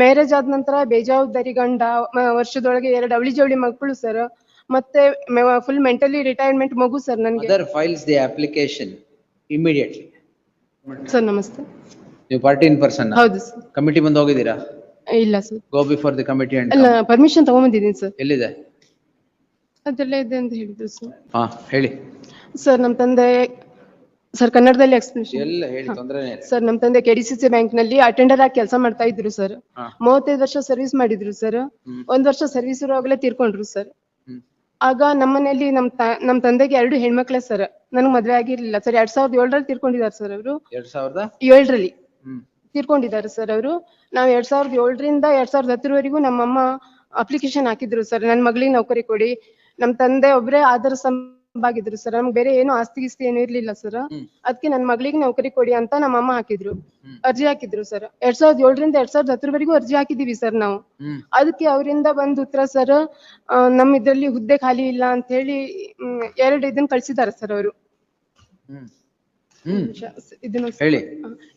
Marriage ಆದ ನಂತರ ಬೇಜವಾಬ್ದಾರಿ ಗಂಡ, ವರ್ಷದೊಳಗೆ 2 ಅವಳಿ ಜವಳಿ ಮಕ್ಕಳು ಸರ್, ಮತ್ತೆ ಫುಲ್ ಮೆಂಟಲಿ ರಿಟೈರ್ಮೆಂಟ್ ಮಗು ಸರ್ ನನ್ಗೆ. Mother files the application immediately. Sir ನಮಸ್ತೆ. ನೀವು ಪಾರ್ಟಿ ಇನ್ ಪರ್ಸನ್? ಹೌದು ಸರ್. ಕಮಿಟಿ ಬಂದು ಹೋಗಿದ್ದೀರಾ? ಇಲ್ಲ sir. Go before the committee and ಅಲ್ಲ, ಪರ್ಮಿಷನ್ ತಗೊಂಡಿದ್ದೀನಿ ಸರ್. ಎಲ್ಲಿದೆ? ಅದೆಲ್ಲ ಇದೆ ಅಂತ ಹೇಳಿದ್ರು ಸರ್. ಹಾ ಹೇಳಿ ಸರ್. ನಮ್ಮ ತಂದೆ ಸರ್, ಕನ್ನಡದಲ್ಲಿ ಎಕ್ಸ್ಪ್ಲೇಷನ್ ಎಲ್ಲ ಹೇಳಿ, ತೊಂದರೆನೇ ಇಲ್ಲ ಸರ್. ನಮ್ಮ ತಂದೆ ಕೆಡಿಸಿಸಿ ಬ್ಯಾಂಕ್ ನಲ್ಲಿ ಅಟೆಂಡರ್ ಆಗಿ ಕೆಲಸ ಮಾಡ್ತಾ ಇದ್ರು ಸರ್. 35 ವರ್ಷ ಸರ್ವಿಸ್ ಮಾಡಿದ್ರು ಸರ್. 1 ವರ್ಷ ಸರ್ವಿಸ್ ಇರುವಾಗಲೇ ತೀರ್ಕೊಂಡ್ರು ಸರ್. ಆಗ ನಮ್ಮನೇಲಿ ನಮ್ ತಂದೆಗೆ 2 ಹೆಣ್ಮಕ್ಳೇ ಸರ್. ನನಗ್ ಮದ್ವೆ ಆಗಿರ್ಲಿಲ್ಲ ಸರ್. 2007ರಲ್ಲಿ ತೀರ್ಕೊಂಡಿದ್ದಾರೆ ಸರ್ ಅವರು. 2007ರಲ್ಲಿ ತೀರ್ಕೊಂಡಿದ್ದಾರೆ ಸರ್ ಅವರು. ನಾವು 2007ರಿಂದ 2010ವರೆಗೂ ನಮ್ಮಮ್ಮ ಅಪ್ಲಿಕೇಶನ್ ಹಾಕಿದ್ರು ಸರ್, ನನ್ ಮಗಳಿಗೆ ನೌಕರಿ ಕೊಡಿ. ನಮ್ ತಂದೆ ಒಬ್ರೇ ಆಧಾರ ಸ್ತಂಭಾಗಿದ್ರು ಸರ್. ನಮ್ಗೆ ಬೇರೆ ಏನು ಆಸ್ತಿ ಗಿಸ್ತಿ ಏನು ಇರ್ಲಿಲ್ಲ ಸರ್. ಅದಕ್ಕೆ ನನ್ ಮಗಳಿಗೆ ನೌಕರಿ ಕೊಡಿ ಅಂತ ನಮ್ಮಮ್ಮ ಹಾಕಿದ್ರು, ಅರ್ಜಿ ಹಾಕಿದ್ರು ಸರ್. 2007ರಿಂದ 2010ವರೆಗೂ ಅರ್ಜಿ ಹಾಕಿದೀವಿ ಸರ್ ನಾವು. ಅದಕ್ಕೆ ಅವರಿಂದ ಬಂದ್ ಉತ್ತರ ಸರ್, ನಮ್ ಇದ್ರಲ್ಲಿ ಹುದ್ದೆ ಖಾಲಿ ಇಲ್ಲ ಅಂತ ಹೇಳಿ 2 ಇದನ್ನ ಕಳ್ಸಿದಾರೆ ಸರ್ ಅವರು. ಇದನ್ನ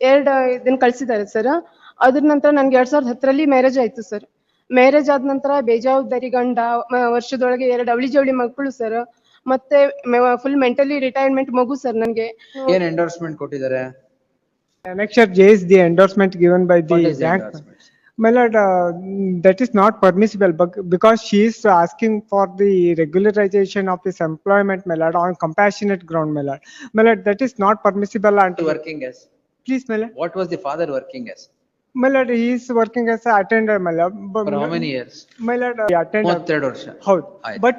2 ಇದನ್ನ ಕಳ್ಸಿದ್ದಾರೆ ಸರ್. ಅದ್ರ ನಂತರ ನನ್ಗೆ 2010ರಲ್ಲಿ ಮ್ಯಾರೇಜ್ ಆಯ್ತು ಸರ್. ಮ್ಯಾರೇಜ್ ಆದ ನಂತರ ಬೇಜವಾಬ್ದಾರಿ ಗಂಡ, ವರ್ಷದೊಳಗೆ 2 ಅವಳಿ ಜವಳಿ ಮಕ್ಕಳು ಸರ್, ಮತ್ತೆ ಫುಲ್ ಮೆಂಟಲಿ ರಿಟೈರ್ಮೆಂಟ್ ಮಗು ಸರ್ ನನ್ಗೆ. ಏನ್ ಎಂಡೋರ್ಸ್ಮೆಂಟ್ ಕೊಟ್ಟಿದ್ದಾರೆ? Annexure J is the endorsement given by the bank. My lord, that is not permissible because she is asking for the regularization of his employment, my lord, on compassionate ground, my lord. My lord, that is not permissible. And Working as? Please, my lord. What was the father working as? My lord, he is working as an attender, my lord. For how many years? My lord, attender. 33 ವರ್ಷ. How? But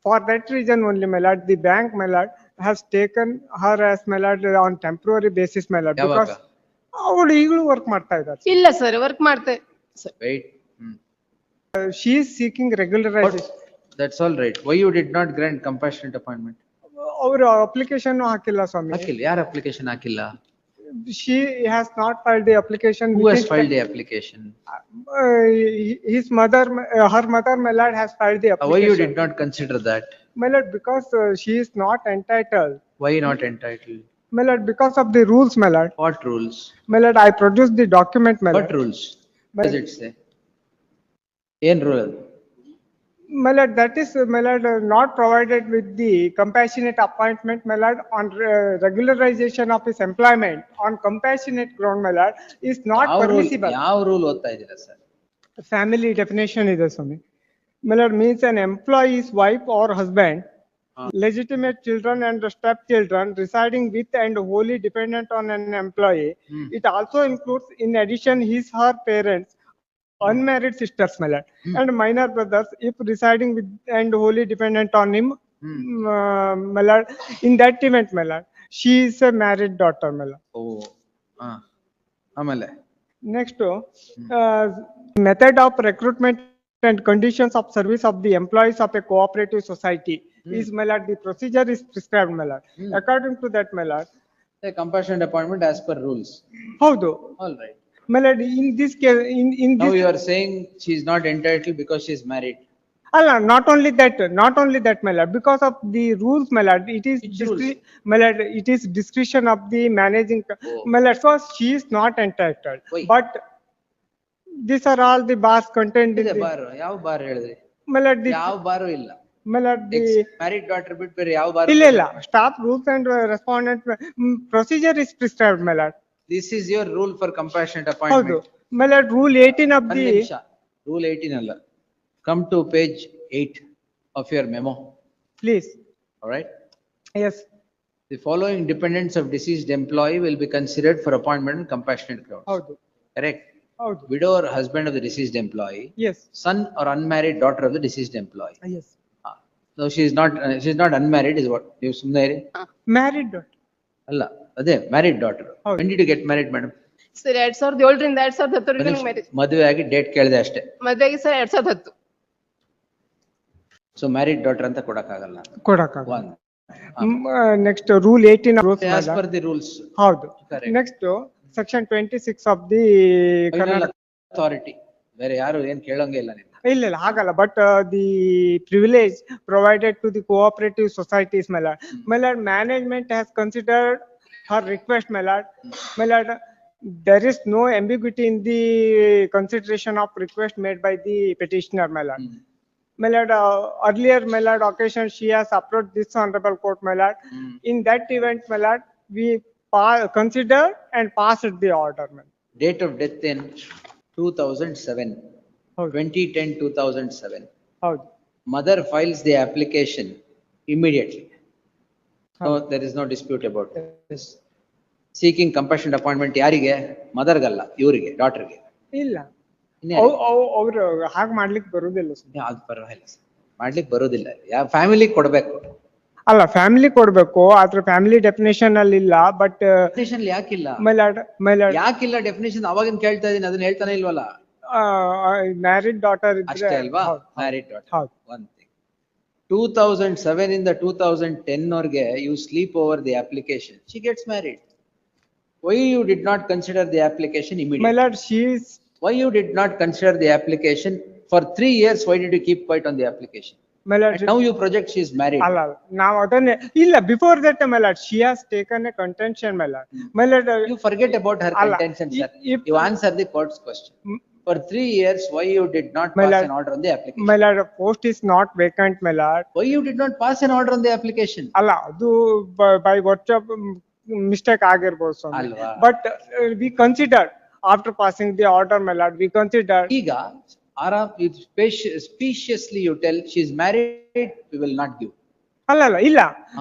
for that reason only, my lord, the bank, my lord, has taken her as, my lord, on temporary basis, my lord, because ಅವಳು ಈಗಲೂ work ಮಾಡ್ತಾ ಇದ್ದಾರೆ. ಇಲ್ಲ sir, work ಮಾಡ್ತಾ sir. Wait. She is seeking regularization. That's all right. Why you did not grant compassionate appointment? ಅವರು application ಹಾಕಿಲ್ಲ ಸ್ವಾಮಿ. ಹಾಕಿಲ್ಲ. ಯಾರು ಅಪ್ಲಿಕೇಶನ್ ಹಾಕಿಲ್ಲ? She has not filed the application. Who has filed the application? His mother, her mother, my lord, has filed the application. Why you did not consider that? My lord, because she is not entitled. Why not entitled? My lord, because of the rules, my lord. What rules? My lord, I produced the document, my lord. What rules? What does it say? ಏನ್ rule? My lord, that is, my lord, not provided with the compassionate appointment, my lord, on regularization of his employment on compassionate ground, my lord, is not permissible. ಯಾವ rule ಓದ್ತಾ ಇದ್ದೀರಾ sir? Family definition ಇದೆ ಸ್ವಾಮಿ. My lord, means an employee's wife or husband, legitimate children and stepchildren residing with and wholly dependent on an employee. It also includes, in addition, her parents, unmarried sisters, my lord, and minor brothers if residing with and wholly dependent on him, my lord. In that event, my lord, she is a married daughter, my lord. Oh, ಆಮೇಲೆ next, method of recruitment and conditions of service of the employees of a cooperative society is, my lord, the procedure is prescribed, my lord. According to that, my lord, a compassionate appointment as per rules. Howdo? All right. My lord, in this case, in Now this, you are saying she is not entitled because she is married. Allah, not only that, my lord, because of the rules, my lord, it is my lord, it is discretion of the managing, my lord, because she is not entitled. Why? But these are all the bars contained in the bar. ಯಾವ bar ಹೇಳಿದ್ರಿ? my lord, ಯಾವ ಬಾರು ಇಲ್ಲ. my lord, the married daughter ಬಿಟ್ಟು ಬೇರೆ ಯಾವ bar? ಇಲ್ಲ staff rules and respondent procedure is prescribed, my lord. This is your rule for compassionate appointment. ಹೌದು. my lord, rule 18 of the Rule 18 ಅಲ್ಲ. Come to page 8 of your memo. Please. All right. Yes. The following dependents of deceased employee will be considered for appointment on compassionate grounds. ಹೌದು. Correct. ಹೌದು. Widow or husband of the deceased employee. Yes. Son or unmarried daughter of the deceased employee. Yes. So she is not unmarried is what? You ಸುಮ್ಮನೆ ಇರಿ. Married daughter. ಅಲ್ಲ, ಅದೇ married daughter. ಹೌದು. When did you get married, madam? Sir 2007ರಿಂದ 2010ವರೆಗೂ marriage. ಮದುವೆ ಆಗಿ date ಕೇಳಿದೆ ಅಷ್ಟೇ. ಮದುವೆ ಆಗಿ ಸರ್ 2010. So married daughter ಅಂತ ಕೊಡಕ್ಕಾಗಲ್ಲ. ಕೊಡಕ್ಕಾಗಲ್ಲ. Next, rule 18 of rules. As per the rules. ಹೌದು. Correct. Next, section 26 of the Karnataka authority. ಬೇರೆ ಯಾರು ಏನ್ ಕೇಳಂಗೆ ಇಲ್ಲ ನೀವು. ಇಲ್ಲ ಹಾಗಲ್ಲ, but the privilege provided to the cooperative societies, my lord. My lord, management has considered her request, my lord. My lord, there is no ambiguity in the consideration of request made by the petitioner, my lord. My lord, earlier, my lord, occasion she has approached this honorable court, my lord. In that event, my lord, we considered and passed the order, my lord. Date of death in 2007, ಹೌದು. 2010, 2007. ಹೌದು. Mother files the application immediately. No, there is no dispute about this. Seeking compassionate appointment ಯಾರಿಗೆ? ಮದರ್ಗಲ್ಲ, ಇವರಿಗೆ, ಡಾಟರ್ಗೆ. ಇಲ್ಲ, ಇನ್ಯಾರಿಗೆ? ಅವ್ರು ಹಾಗೆ ಮಾಡ್ಲಿಕ್ಕೆ ಬರುದಿಲ್ಲ sir. ಅದು ಪರವಾಗಿಲ್ಲ ಸರ್, ಮಾಡ್ಲಿಕ್ಕೆ ಬರೋದಿಲ್ಲ. ಯಾವ ಫ್ಯಾಮಿಲಿ ಕೊಡ್ಬೇಕು? ಅಲ್ಲ, ಫ್ಯಾಮಿಲಿ ಕೊಡ್ಬೇಕು, ಆದ್ರೆ ಫ್ಯಾಮಿಲಿ ಡೆಫಿನೇಷನ್ ಅಲ್ಲಿ ಇಲ್ಲ. ಬಟ್ ಡೆಫಿನೇಷನ್ ಯಾಕಿಲ್ಲ? ಮೈ ಲಾರ್ಡ್ ಯಾಕಿಲ್ಲ ಡೆಫಿನೇಷನ್? ಅವಾಗಿನ ಕೇಳ್ತಾ ಇದೀನಿ, ಅದನ್ನ ಹೇಳ್ತಾನೆ ಇಲ್ವಲ್ಲ. ಮ್ಯಾರಿಡ್ ಡಾಟರ್ ಅಷ್ಟೇ ಅಲ್ವಾ? Married daughter. ಹೌದು. ಒನ್ ಥಿಂಗ್, 2007 ಇಂದ 2010 ವರೆಗೆ you sleep over the application, she gets married. Why you did not consider the application immediately? My lord, she is. Why you did not consider the application for 3 years? Why did you keep quiet on the application? My lord, And now you project she is married. ಅಲ್ಲ, ನಾವು ಅದನ್ನೇ ಇಲ್ಲ. Before that, my lord, she has taken A contention, my lord. My lord, You forget about her ಅಲ್ಲ, contention, sir. if- You answer the court's question. For 3 years, why you did not My pass lord, an order on the application? My lord, post is not vacant, my lord. Why you did not pass an order on the application? ಅಲ್ಲ, ಅದು by WhatsApp mistake ಆಗಿರ್ಬೋದು ಸ್ವಾಮಿ. ಅಲ್ವಾ? But we consider after passing the order, my lord, we consider. ಈಗ speciously you tell she is married, we will not give. ಅಲ್ಲ, ಇಲ್ಲ.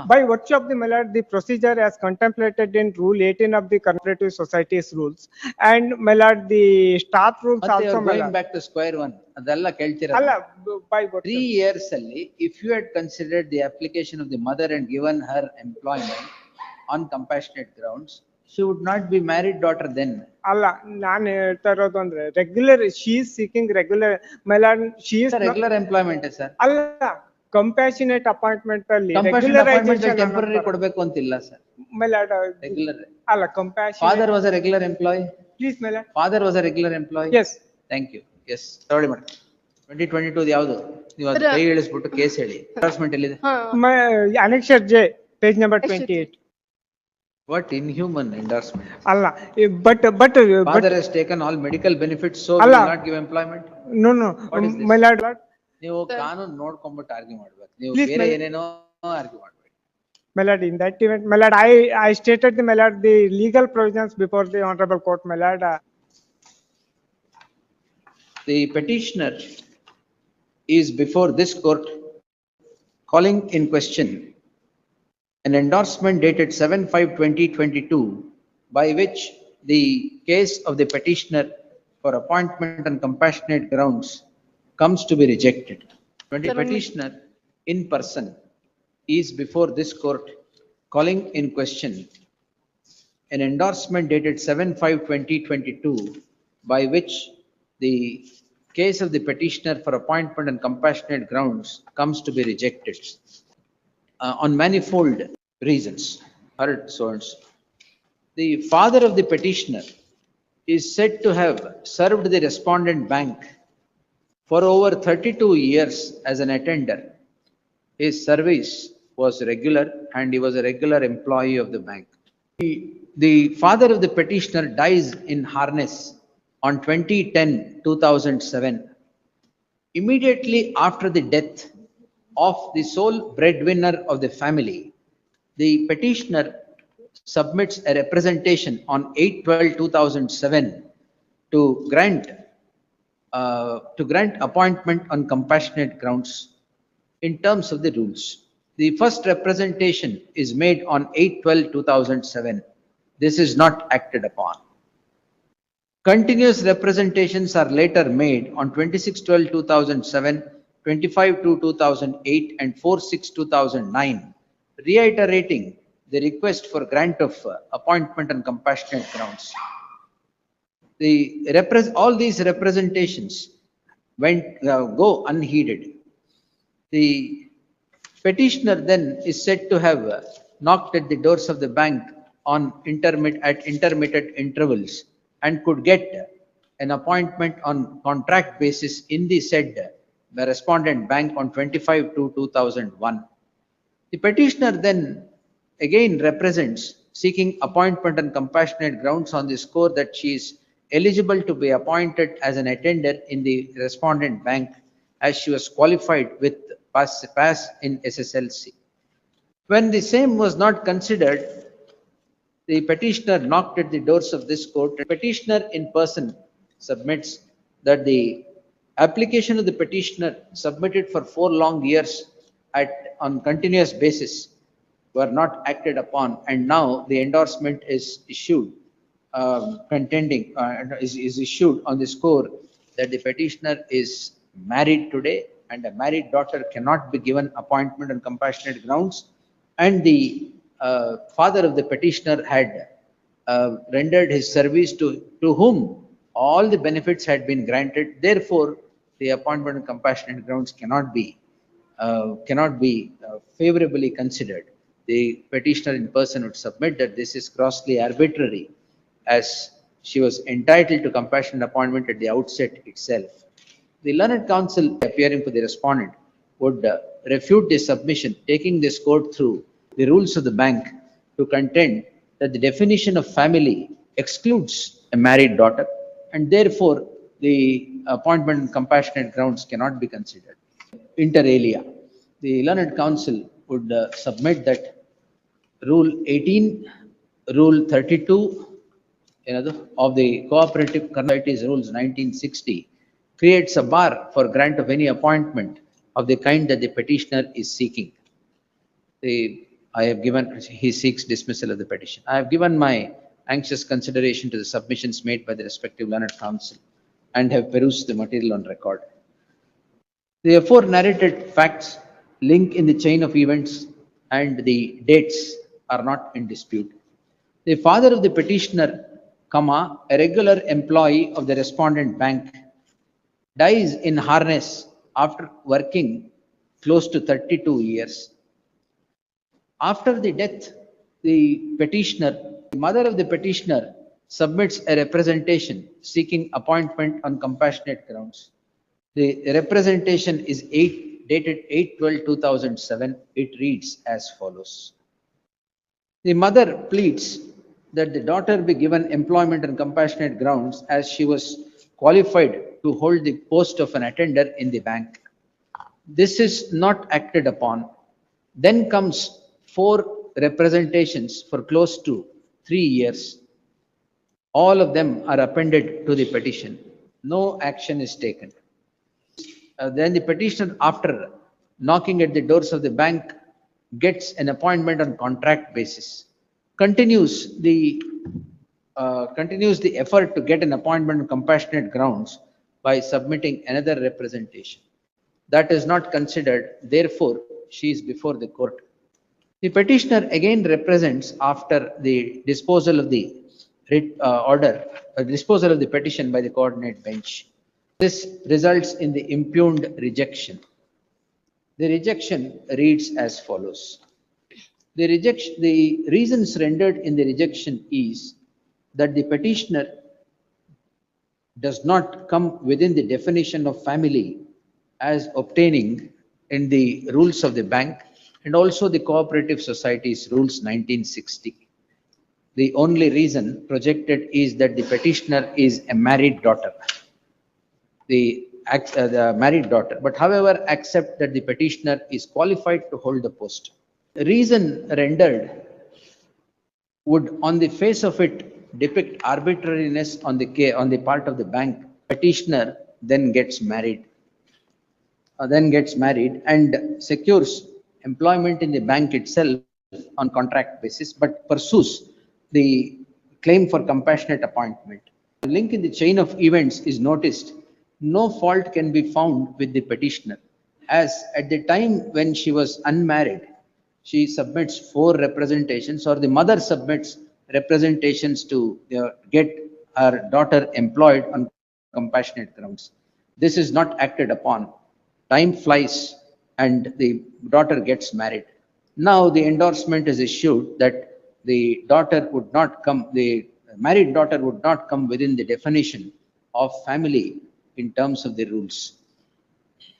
By virtue of the, my lord, the procedure as contemplated in rule 18 of the conservative societies rules and, my lord, the staff rules ಮತ್ತೆ also, my going ಲಾರ್ಡ್. back to square one, ಅದೆಲ್ಲ ಕೇಳ್ತೀರಾ? ಅಲ್ಲ, by 3 years ಅಲ್ಲಿ if you had considered the application of the mother and given her employment on compassionate grounds, she would not be married daughter then. ಅಲ್ಲ, ನಾನು ಹೇಳ್ತಾ ಇರೋದು ಅಂದ್ರೆ regular, she is seeking regular, my lord, she is Regular employment sir. ಅಲ್ಲ, compassionate appointment ಅಲ್ಲಿ Compassionate appointment regularisation temporary ಕೊಡ್ಬೇಕು ಅಂತಿಲ್ಲ sir. My lord, Regular. ಅಲ್ಲ, compassion. Father was a regular employee. Please, my lord. Father was a regular employee. Yes. Thank you. Yes, ತಗೊಳ್ಳಿ madam. 2022 ಯಾವುದು? ನೀವು ಅದು ಕೈ ಇಳಿಸ್ಬಿಟ್ಟು ಕೇಸ್ ಹೇಳಿ. Endorsement ಎಲ್ಲಿದೆ? Annexure J, page number 28. What inhuman endorsement? ಅಲ್ಲ, but Father has taken all medical benefits, so ಅಲ್ಲ. will not give employment. No, What is this? My lord. ನೀವು ಕಾನೂನು ನೋಡ್ಕೊಂಡ್ಬಿಟ್ಟು ಆರ್ಗ್ಯೂ ಮಾಡ್ಬೇಕು. ನೀವು Please, ಬೇರೆ my- ಏನೇನೋ ಆರ್ಗ್ಯೂ ಮಾಡ್ಬೇಕು. My lord, in that event, my lord, I stated the, my lord, the legal provisions before the honorable court, my lord. The petitioner is before this court calling in question an endorsement dated 7/5/2022 by which the case of the petitioner for appointment on compassionate grounds comes to be rejected. When the petitioner in person is before this court calling in question an endorsement dated 7/5/2022 by which the case of the petitioner for appointment on compassionate grounds comes to be rejected on manifold reasons. Heard so and so. The father of the petitioner is said to have served the respondent bank for over 32 years as an attender. His service was regular and he was a regular employee of the bank. The father of the petitioner dies in harness on 2010-2007. Immediately after the death of the sole breadwinner of the family, the petitioner submits a representation on 8/12/2007 to grant appointment on compassionate grounds in terms of the rules. The first representation is made on 8/12/2007. This is not acted upon. Continuous representations are later made on 26/12/2007, 25/2/2008 and 4/6/2009, reiterating the request for grant of appointment on compassionate grounds. All these representations go unheeded. The petitioner then is said to have knocked at the doors of the bank on intermittent intervals and could get an appointment on contract basis in the said respondent bank on 25/2/2001. The petitioner then again represents seeking appointment on compassionate grounds on the score that she is eligible to be appointed as an attender in the respondent bank as she was qualified with pass in SSLC. When the same was not considered, the petitioner knocked at the doors of this court. The petitioner in person submits that the application of the petitioner submitted for 4 long years on continuous basis were not acted upon, and now the endorsement is issued is issued on the score that the petitioner is married today and a married daughter cannot be given appointment on compassionate grounds, and the father of the petitioner had rendered his service to whom all the benefits had been granted. Therefore, the appointment on compassionate grounds cannot be favorably considered. The petitioner in person would submit that this is grossly arbitrary, as she was entitled to compassionate appointment at the outset itself. The learned counsel appearing for the respondent would refute this submission, taking this court through the rules of the bank to contend that the definition of family excludes a married daughter, and therefore the appointment on compassionate grounds cannot be considered. Inter alia, the learned counsel would submit that Rule 18, Rule 32 of the Cooperative Karnataka's Rules 1960 creates a bar for grant of any appointment of the kind that the petitioner is seeking. He seeks dismissal of the petition. I have given my anxious consideration to the submissions made by the respective learned counsel and have perused the material on record. The afore narrated facts link in the chain of events and the dates are not in dispute. The father of the petitioner, a regular employee of the respondent bank, dies in harness after working close to 32 years. After the death, the mother of the petitioner submits a representation seeking appointment on compassionate grounds. The representation is dated 8/12/2007. It reads as follows. The mother pleads that the daughter be given employment on compassionate grounds as she was qualified to hold the post of an attender in the bank. This is not acted upon. Then comes 4 representations for close to 3 years. All of them are appended to the petition. No action is taken. Then the petitioner, after knocking at the doors of the bank, gets an appointment on contract basis. Continues the effort to get an appointment on compassionate grounds by submitting another representation. That is not considered. Therefore, she is before the court. The petitioner again represents after the disposal of the disposal of the petition by the coordinate bench. This results in the impugned rejection. The rejection reads as follows. The reasons rendered in the rejection is that the petitioner does not come within the definition of family as obtaining in the rules of the bank and also the Cooperative Society's Rules 1960. The only reason projected is that the petitioner is a married daughter. The married daughter, but however accept that the petitioner is qualified to hold the post. The reason rendered would on the face of it depict arbitrariness on the part of the bank. Petitioner then gets married and secures employment in the bank itself on contract basis, but pursues the claim for compassionate appointment. The link in the chain of events is noticed. No fault can be found with the petitioner, as at the time when she was unmarried, she submits 4 representations, or the mother submits representations to get her daughter employed on compassionate grounds. This is not acted upon. Time flies and the daughter gets married. Now the endorsement is issued that the married daughter would not come within the definition of family in terms of the rules.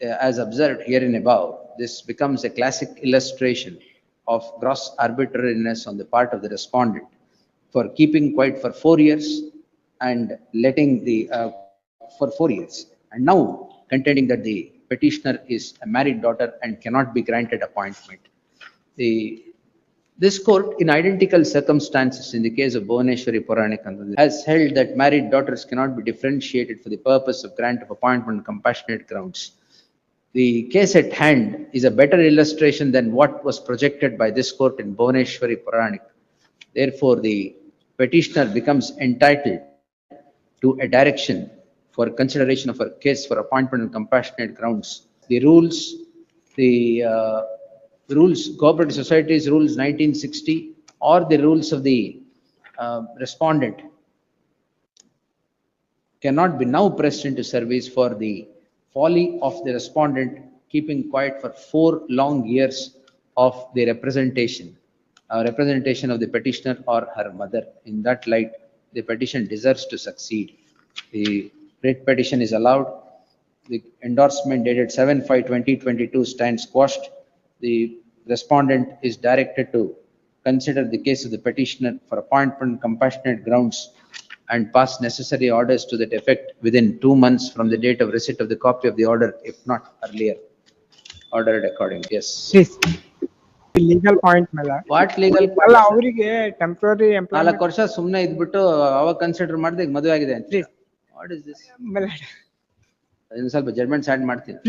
As observed here in above, this becomes a classic illustration of gross arbitrariness on the part of the respondent for keeping quiet for 4 years and letting the, for 4 years, and now contending that the petitioner is a married daughter and cannot be granted appointment. This court, in identical circumstances in the case of Bhuvaneshwari Puranika, has held that married daughters cannot be differentiated for the purpose of grant of appointment on compassionate grounds. The case at hand is a better illustration than what was projected by this court in Bhuvaneshwari Puranika. Therefore, the petitioner becomes entitled to a direction for consideration of a case for appointment on compassionate grounds. The rules, Cooperative Societies Rules 1960 or the rules of the respondent cannot be now pressed into service for the folly of the respondent keeping quiet for 4 long years of the representation of the petitioner or her mother. In that light, the petition deserves to succeed. The writ petition is allowed. The endorsement dated 7/5/2022 stands quashed. The respondent is directed to consider the case of the petitioner for appointment on compassionate grounds and pass necessary orders to that effect within 2 months from the date of receipt of the copy of the order, if not earlier. Ordered accordingly. Yes. Please. Legal point ಮೇಲೆ. What legal point? ಅಲ್ಲ ಅವರಿಗೆ temporary 4 employment ವರ್ಷ ಸುಮ್ಮನೆ ಇದ್ಬಿಟ್ಟು ಅವಾಗ consider ಮಾಡಿದೆ ಈಗ ಮದುವೆ ಆಗಿದೆ ಅಂತ. What is this? ಮೇಲೆ ಅದನ್ನ ಸ್ವಲ್ಪ ಜಡ್ಜ್ಮೆಂಟ್ ಸ್ಟಾರ್ಟ್ ಮಾಡ್ತೀನಿ.